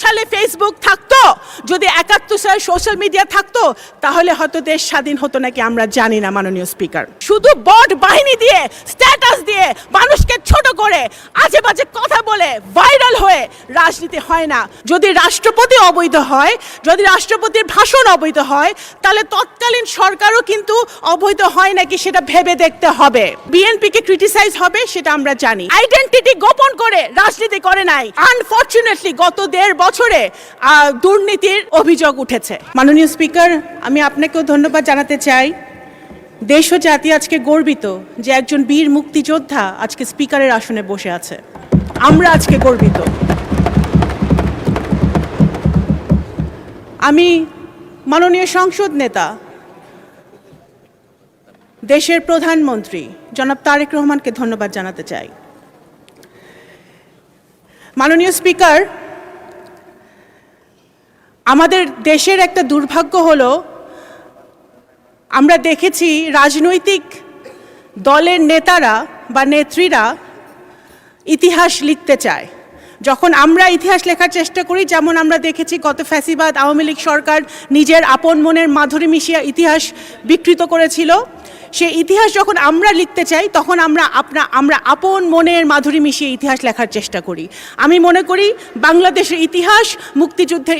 সালে ফেসবুক থাকতো, যদি 71 সালে সোশ্যাল মিডিয়া থাকতো, তাহলে হয়তো দেশ স্বাধীন হতো নাকি আমরা জানি না মাননীয় স্পিকার। শুধু বট বাহিনী দিয়ে, স্ট্যাটাস দিয়ে, মানুষকে ছোট করে, আজে বাজে কথা বলে, ভাইরাল হয়ে রাজনীতি হয় না। যদি রাষ্ট্রপতি অবৈধ হয়, যদি রাষ্ট্রপতির ভাষণ অবৈধ হয়, তাহলে তৎকালীন সরকারও কিন্তু অবৈধ হয় নাকি সেটা ভেবে দেখতে হবে। বিএনপিকে ক্রিটিসাইজ হবে সেটা আমরা জানি। আইডেন্টিটি গোপন করে রাজনীতি করে নাই। আনফরচুনেটলি গত 1.5 বছরে দুর্নীতির অভিযোগ উঠেছে। মাননীয় স্পিকার, আমি আপনাকেও ধন্যবাদ জানাতে চাই। দেশ ও জাতি আজকে গর্বিত যে একজন বীর মুক্তিযোদ্ধা আজকে স্পিকারের আসনে বসে আছে। আমরা আজকে গর্বিত। আমি মাননীয় সংসদ নেতা, দেশের প্রধানমন্ত্রী জনাব তারেক রহমানকে ধন্যবাদ জানাতে চাই। মাননীয় স্পিকার, আমাদের দেশের একটা দুর্ভাগ্য হলো, আমরা দেখেছি রাজনৈতিক দলের নেতারা বা নেত্রীরা ইতিহাস লিখতে চায়। যখন আমরা ইতিহাস লেখার চেষ্টা করি, যেমন আমরা দেখেছি গত ফ্যাসিবাদ আওয়ামী লীগ সরকার নিজের আপন মনের মাধুরী মিশিয়ে ইতিহাস বিকৃত করেছিল, সেই ইতিহাস যখন আমরা লিখতে চাই তখন আমরা আপন মনের মাধুরী মিশিয়ে ইতিহাস লেখার চেষ্টা করি। আমি মনে করি বাংলাদেশের ইতিহাস, মুক্তিযুদ্ধের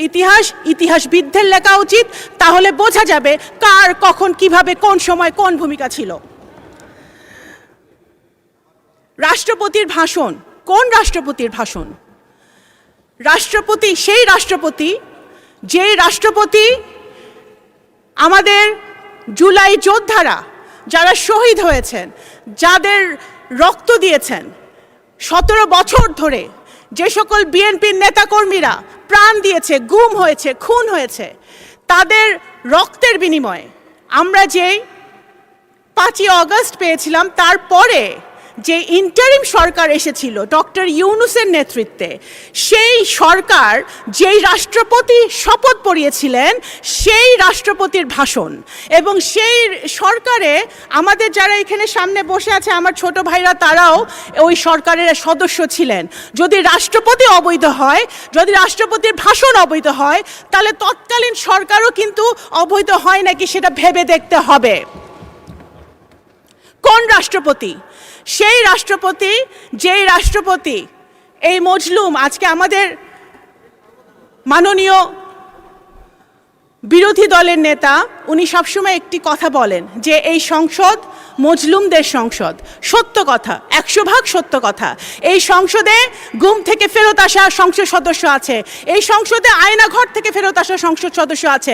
ইতিহাসবিদদের লেখা উচিত, তাহলে বোঝা যাবে কার কখন কিভাবে কোন সময় কোন ভূমিকা ছিল। রাষ্ট্রপতির ভাষণ, কোন রাষ্ট্রপতির ভাষণ? রাষ্ট্রপতি সেই রাষ্ট্রপতি যেই রাষ্ট্রপতি আমাদের জুলাই যোদ্ধারা যারা শহীদ হয়েছেন, যাদের রক্ত দিয়েছেন 17 বছর ধরে, যে সকল বিএনপির নেতাকর্মীরা প্রাণ দিয়েছে, গুম হয়েছে, খুন হয়েছে, তাদের রক্তের বিনিময়ে আমরা যেই 5ই আগস্ট পেয়েছিলাম, তারপরে যে ইন্টারিম সরকার এসেছিল ডক্টর ইউনূসের নেতৃত্বে, সেই সরকার যেই রাষ্ট্রপতি শপথ পড়িয়েছিলেন সেই রাষ্ট্রপতির ভাষণ, এবং সেই সরকারে আমাদের যারা এখানে সামনে বসে আছে আমার ছোট ভাইরা, তারাও ওই সরকারের সদস্য ছিলেন। যদি রাষ্ট্রপতি অবৈধ হয়, যদি রাষ্ট্রপতির ভাষণ অবৈধ হয়, তাহলে তৎকালীন সরকারও কিন্তু অবৈধ হয় নাকি সেটা ভেবে দেখতে হবে। কোন রাষ্ট্রপতি? সেই রাষ্ট্রপতি যেই রাষ্ট্রপতি এই মজলুম, আজকে আমাদের মাননীয় বিরোধী দলের নেতা উনি সবসময় একটি কথা বলেন যে এই সংসদ মজলুমদের সংসদ। সত্য কথা, 100% সত্য কথা। এই সংসদে গুম থেকে ফেরত আসা সংসদ সদস্য আছে, এই সংসদে আয়নাঘর থেকে ফেরত আসা সংসদ সদস্য আছে,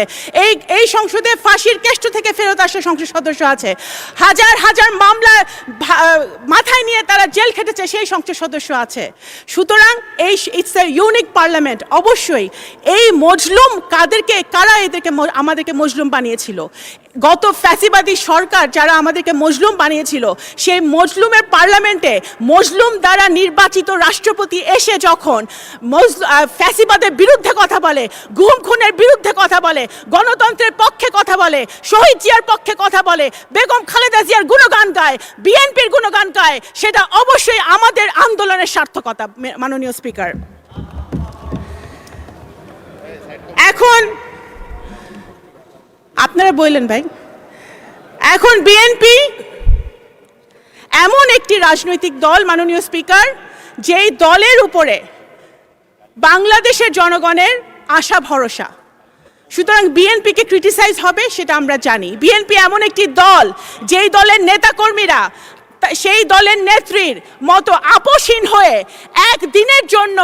এই সংসদে ফাঁসির কেষ্ট থেকে ফেরত আসা সংসদ সদস্য আছে, হাজার হাজার মামলা মাথায় নিয়ে তারা জেল খেটেছে সেই সংসদ সদস্য আছে। সুতরাং ইটস এ ইউনিক পার্লামেন্ট। অবশ্যই এই মজলুম কারা আমাদেরকে মজলুম বানিয়েছিল? গত ফ্যাসিবাদী সরকার যারা আমাদেরকে মজলুম বানিয়েছিল, সেই মজলুমের পার্লামেন্টে মজলুম দ্বারা নির্বাচিত রাষ্ট্রপতি এসে যখন ফ্যাসিবাদের বিরুদ্ধে কথা বলে, গুম খুনের বিরুদ্ধে কথা বলে, গণতন্ত্রের পক্ষে কথা বলে, শহীদ জিয়ার পক্ষে কথা বলে, বেগম খালেদা জিয়ার গুণগান গায়, বিএনপির গুণগান গায়, সেটা অবশ্যই আমাদের আন্দোলনের সার্থকতা। মাননীয় স্পিকার, এখন আপনারা বললেন ভাই, এখন বিএনপি এমন একটি রাজনৈতিক দল মাননীয় স্পিকার, যেই দলের উপরে বাংলাদেশের জনগণের আশা ভরসা। সুতরাং বিএনপিকে ক্রিটিসাইজ হবে সেটা আমরা জানি। বিএনপি এমন একটি দল যেই দলের নেতাকর্মীরা সেই দলের নেত্রীর মতো আপোষহীন হয়ে একদিনের জন্য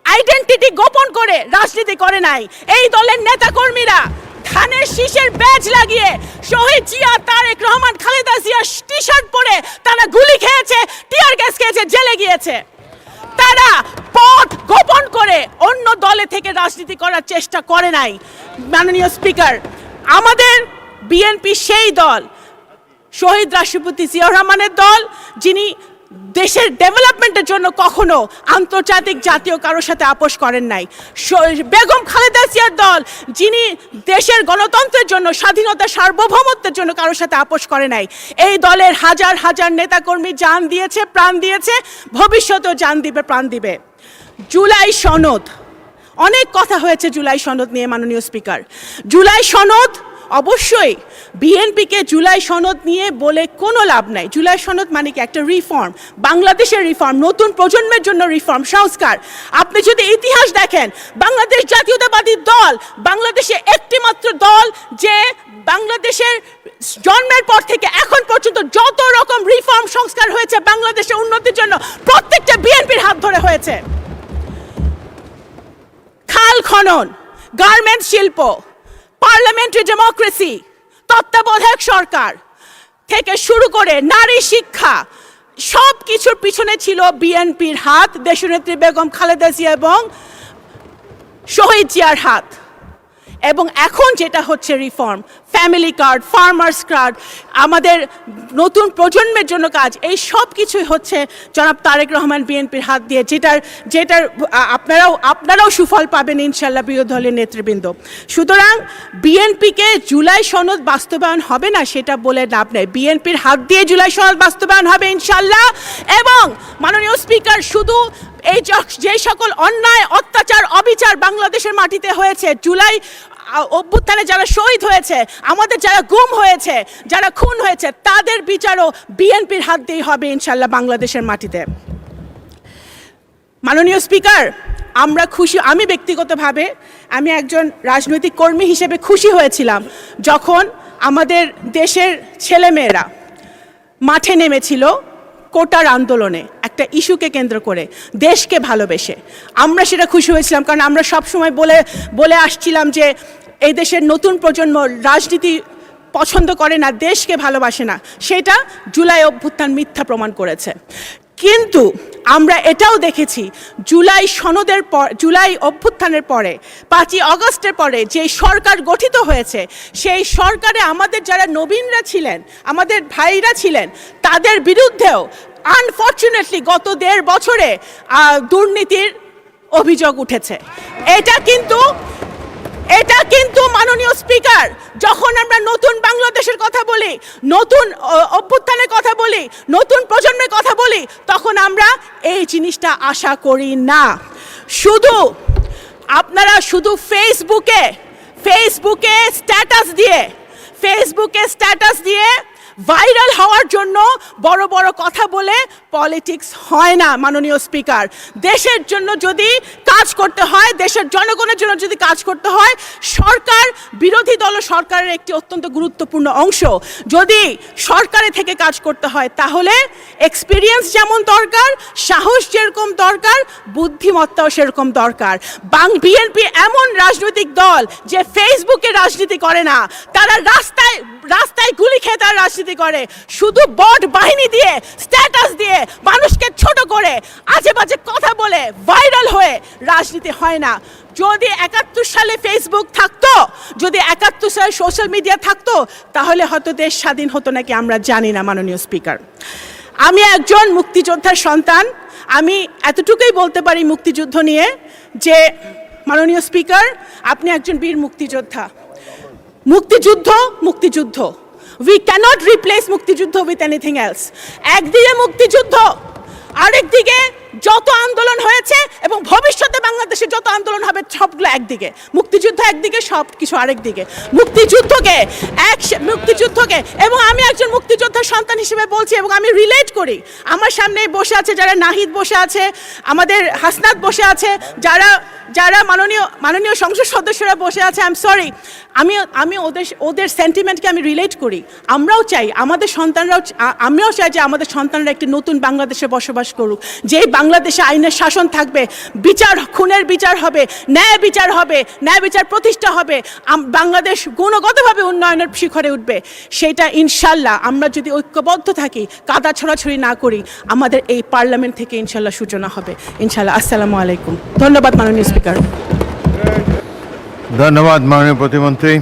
আইডেন্টিটি গোপন করে রাজনীতি করে নাই। এই দলের নেতাকর্মীরা ধানের শীষের ব্যাজ লাগিয়ে শহীদ জিয়া, তারেক রহমান, খালেদা জিয়া টি শার্ট পরে তারা গুলি খেয়েছে, টিয়ার গ্যাস খেয়েছে, জেলে গিয়েছে। তারা পথ গোপন করে অন্য দলে থেকে রাজনীতি করার চেষ্টা করে নাই। মাননীয় স্পিকার, আমাদের বিএনপি সেই দল, শহীদ রাষ্ট্রপতি জিয়াউর রহমানের দল, যিনি দেশের ডেভেলপমেন্টের জন্য কখনো আন্তর্জাতিক জাতীয় কারোর সাথে আপোষ করেন নাই। বেগম খালেদা জিয়ার দল, যিনি দেশের গণতন্ত্রের জন্য, স্বাধীনতা সার্বভৌমত্বের জন্য কারোর সাথে আপোষ করে নাই। এই দলের হাজার হাজার নেতাকর্মী জান দিয়েছে, প্রাণ দিয়েছে, ভবিষ্যতেও জান দিবে, প্রাণ দিবে। জুলাই সনদ অনেক কথা হয়েছে জুলাই সনদ নিয়ে মাননীয় স্পিকার। জুলাই সনদ অবশ্যই বিএনপিকে জুলাই সনদ নিয়ে বলে কোনো লাভ নাই। জুলাই সনদ মানে কি একটা রিফর্ম, বাংলাদেশের রিফর্ম, নতুন প্রজন্মের জন্য রিফর্ম, সংস্কার। আপনি যদি ইতিহাস দেখেন, বাংলাদেশ জাতীয়তাবাদী দল বাংলাদেশে একটি মাত্র দল যে বাংলাদেশের জন্মের পর থেকে এখন পর্যন্ত যত রকম রিফর্ম সংস্কার হয়েছে বাংলাদেশের উন্নতির জন্য প্রত্যেকটা বিএনপির হাত ধরে হয়েছে। খাল খনন, গার্মেন্টস শিল্প, পার্লামেন্টারি ডেমোক্রেসি, তত্ত্বাবধায়ক সরকার থেকে শুরু করে নারী শিক্ষা, সব কিছুর পিছনে ছিল বিএনপির হাত, দেশনেত্রী বেগম খালেদা জিয়া এবং শহীদ জিয়ার হাত। এবং এখন যেটা হচ্ছে reform, family card, farmers card, আমাদের নতুন প্রজন্মের জন্য কাজ, এই সব কিছুই হচ্ছে জনাব তারেক রহমান বিএনপির হাত দিয়ে, যেটার আপনারাও সুফল পাবেন ইনশাল্লাহ বিরোধী দলের নেতৃবৃন্দ। সুতরাং বিএনপিকে জুলাই সনদ বাস্তবায়ন হবে না সেটা বলে লাভ নেই, বিএনপির হাত দিয়ে জুলাই সনদ বাস্তবায়ন হবে ইনশাল্লাহ। এবং মাননীয় স্পিকার, শুধু এই যে সকল অন্যায়, অত্যাচার, অবিচার বাংলাদেশের মাটিতে হয়েছে, জুলাই অভ্যুত্থানে যারা শহীদ হয়েছে, আমাদের যারা গুম হয়েছে, যারা খুন হয়েছে, তাদের বিচারও বিএনপির হাত দিয়েই হবে ইনশাল্লাহ বাংলাদেশের মাটিতে। মাননীয় স্পিকার, আমরা খুশি, আমি ব্যক্তিগতভাবে আমি একজন রাজনৈতিক কর্মী হিসেবে খুশি হয়েছিলাম যখন আমাদের দেশের ছেলেমেয়েরা মাঠে নেমেছিল কোটার আন্দোলনে, একটা ইস্যুকে কেন্দ্র করে, দেশকে ভালোবেসে। আমরা সেটা খুশি হয়েছিলাম, কারণ আমরা সবসময় বলে আসছিলাম যে এই দেশের নতুন প্রজন্ম রাজনীতি পছন্দ করে না, দেশকে ভালোবাসে না। সেটা জুলাই অভ্যুত্থান মিথ্যা প্রমাণ করেছে। কিন্তু আমরা এটাও দেখেছি জুলাই অভ্যুত্থানের পরে 5ই আগস্টের পরে যে সরকার গঠিত হয়েছে, সেই সরকারে আমাদের যারা নবীনরা ছিলেন, আমাদের ভাইরা ছিলেন, তাদের বিরুদ্ধেও আনফরচুনেটলি গত 1.5 বছরে দুর্নীতির অভিযোগ উঠেছে। এটা কিন্তু মাননীয় স্পিকার, যখন আমরা নতুন বাংলাদেশের কথা বলি, নতুন অভ্যুত্থানের কথা বলি, নতুন প্রজন্মের কথা বলি, তখন আমরা এই জিনিসটা আশা করি না। আপনারা শুধু ফেসবুকে স্ট্যাটাস দিয়ে ভাইরাল হওয়ার জন্য বড় বড় কথা বলে পলিটিক্স হয় না মাননীয় স্পিকার। দেশের জন্য যদি কাজ করতে হয়, দেশের জনগণের জন্য যদি কাজ করতে হয়, সরকার, বিরোধী দল সরকারের একটি অত্যন্ত গুরুত্বপূর্ণ অংশ, যদি সরকারে থেকে কাজ করতে হয় তাহলে এক্সপিরিয়েন্স যেমন দরকার, সাহস যেরকম দরকার, বুদ্ধিমত্তাও সেরকম দরকার। বিএনপি এমন রাজনৈতিক দল যে ফেসবুকে রাজনীতি করে না, তারা রাস্তায় গুলি খেয়ে তারা রাজনীতি করে, শুধু বট বাহিনী দিয়ে, স্ট্যাটাস দিয়ে, মানুষকে ছোট করে, আজে বাজে কথা বলে, ভাইরাল হয়ে রাজনীতি হয় না। যদি 71 সালে ফেসবুক থাকতো, যদি 71 সালে সোশ্যাল মিডিয়া থাকতো, তাহলে হয়তো দেশ স্বাধীন হতো নাকি আমরা জানি না মাননীয় স্পিকার। আমি একজন মুক্তিযোদ্ধার সন্তান, আমি এতটুকুই বলতে পারি মুক্তিযুদ্ধ নিয়ে যে মাননীয় স্পিকার, আপনি একজন বীর মুক্তিযোদ্ধা। মুক্তিযুদ্ধ we cannot replace মুক্তিযুদ্ধ with anything else. একদিকে মুক্তিযুদ্ধ, আরেকদিকে যত আন্দোলন হয়েছে এবং ভবিষ্যতে বাংলাদেশে যত আন্দোলন হবে সবগুলো একদিকে, মুক্তিযুদ্ধ একদিকে, সব কিছু আরেকদিকে। মুক্তিযুদ্ধকে এবং আমি একজন মুক্তিযোদ্ধার সন্তান হিসেবে বলছি, এবং আমি রিলেট করি। আমার সামনে বসে আছে যারা, নাহিদ বসে আছে, আমাদের হাসনাত বসে আছে, যারা মাননীয় সংসদ সদস্যরা বসে আছে, আই এম সরি, আমি ওদের সেন্টিমেন্টকে আমি রিলেট করি। আমরাও চাই আমাদের সন্তানরাও, আমিও চাই যে আমাদের সন্তানরা একটি নতুন বাংলাদেশে বসবাস করুক, যেই বাংলাদেশে আইনের শাসন থাকবে, খুনের বিচার হবে, ন্যায় বিচার প্রতিষ্ঠা হবে, বাংলাদেশ গুণগতভাবে উন্নয়নের শিখরে উঠবে। সেটা ইনশাল্লাহ আমরা যদি ঐক্যবদ্ধ থাকি, কাদা ছড়াছড়ি না করি, আমাদের এই পার্লামেন্ট থেকে ইনশাল্লাহ সূচনা হবে ইনশাল্লাহ। আসসালামু আলাইকুম। ধন্যবাদ মাননীয় স্পিকার। ধন্যবাদ মাননীয় প্রতিমন্ত্রী।